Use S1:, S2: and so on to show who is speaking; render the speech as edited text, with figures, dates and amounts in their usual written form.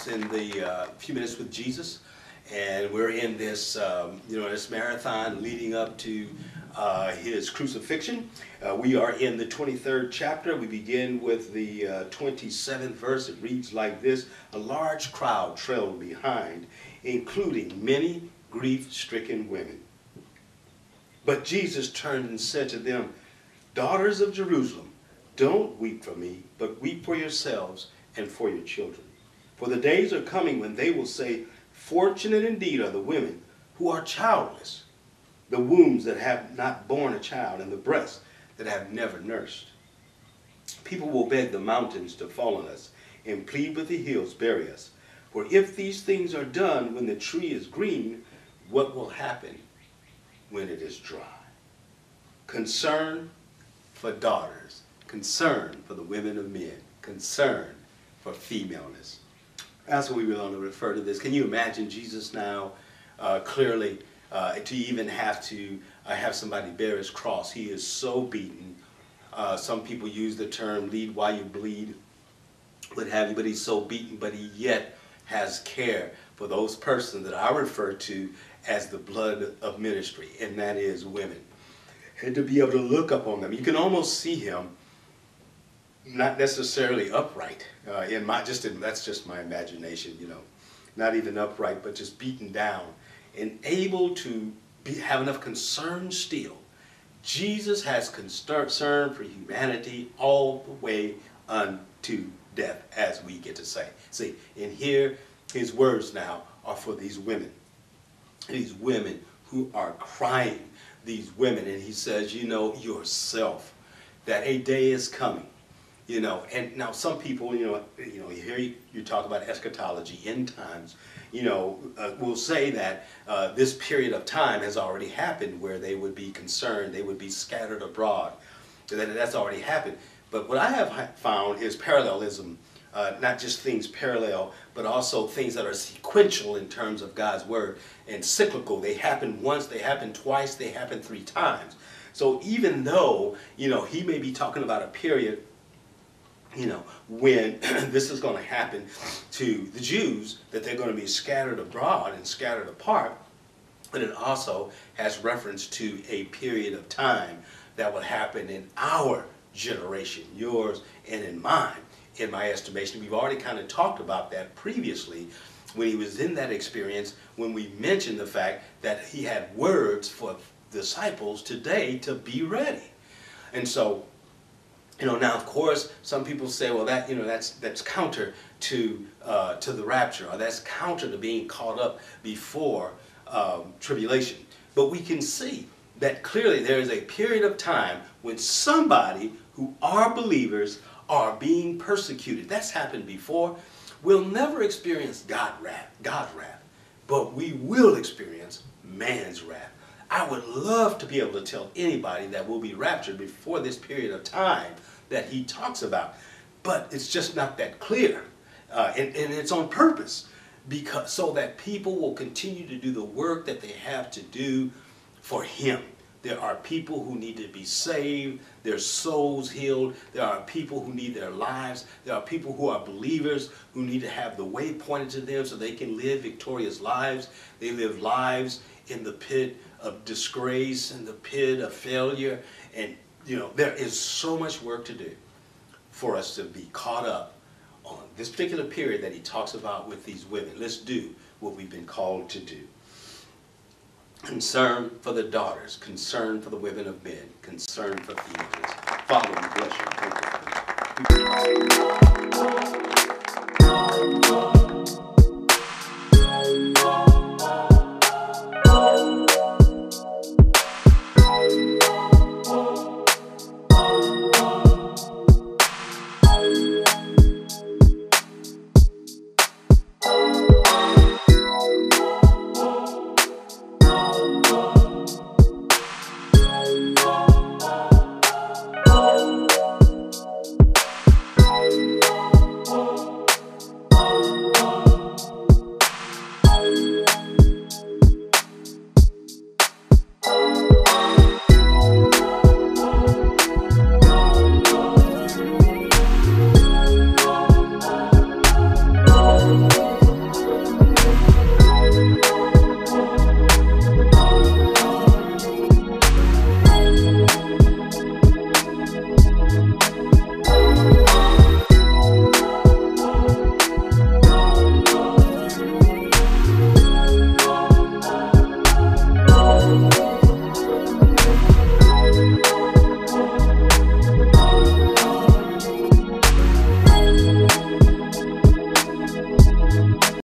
S1: in the Few Minutes with Jesus, and we're in this, this marathon leading up to his crucifixion. We are in the 23rd chapter. We begin with the 27th verse. It reads like this: "A large crowd trailed behind, including many grief-stricken women. But Jesus turned and said to them, 'Daughters of Jerusalem, don't weep for me, but weep for yourselves and for your children. For the days are coming when they will say, fortunate indeed are the women who are childless, the wombs that have not borne a child, and the breasts that have never nursed. People will beg the mountains to fall on us and plead with the hills, bury us. For if these things are done when the tree is green, what will happen when it is dry?'" Concern for daughters, concern for the women of men, concern for femaleness. That's what we want to refer to this. Can you imagine Jesus now clearly to even have to have somebody bear his cross? He is so beaten. Some people use the term "lead while you bleed," what have you, but he's so beaten, but he yet has care for those persons that I refer to as the blood of ministry, and that is women. And to be able to look up on them, you can almost see him not necessarily upright. That's just my imagination, not even upright, but just beaten down and able to have enough concern still. Jesus has concern for humanity all the way unto death, as we get to say. See, and here his words now are for these women who are crying, these women, and he says, yourself, that a day is coming. And now some people, you hear you talk about eschatology, end times, will say that this period of time has already happened where they would be concerned, they would be scattered abroad. That's already happened. But what I have found is parallelism, not just things parallel, but also things that are sequential in terms of God's word, and cyclical. They happen once, they happen twice, they happen 3 times. So even though, he may be talking about a period when this is going to happen to the Jews, that they're going to be scattered abroad and scattered apart, but it also has reference to a period of time that will happen in our generation, yours and in mine, in my estimation. We've already kind of talked about that previously when he was in that experience, when we mentioned the fact that he had words for disciples today to be ready. And so, now of course some people say, well, that's counter to the rapture, or that's counter to being caught up before tribulation. But we can see that clearly there is a period of time when somebody who are believers are being persecuted. That's happened before. We'll never experience God's wrath, but we will experience man's wrath. I would love to be able to tell anybody that will be raptured before this period of time that he talks about, but it's just not that clear, and it's on purpose, so that people will continue to do the work that they have to do for him. There are people who need to be saved, their souls healed. There are people who need their lives. There are people who are believers who need to have the way pointed to them so they can live victorious lives. They live lives in the pit of disgrace, in the pit of failure. And, there is so much work to do for us to be caught up on this particular period that he talks about with these women. Let's do what we've been called to do. Concern for the daughters, concern for the women of men, concern for females. Father, we bless you. Thank you.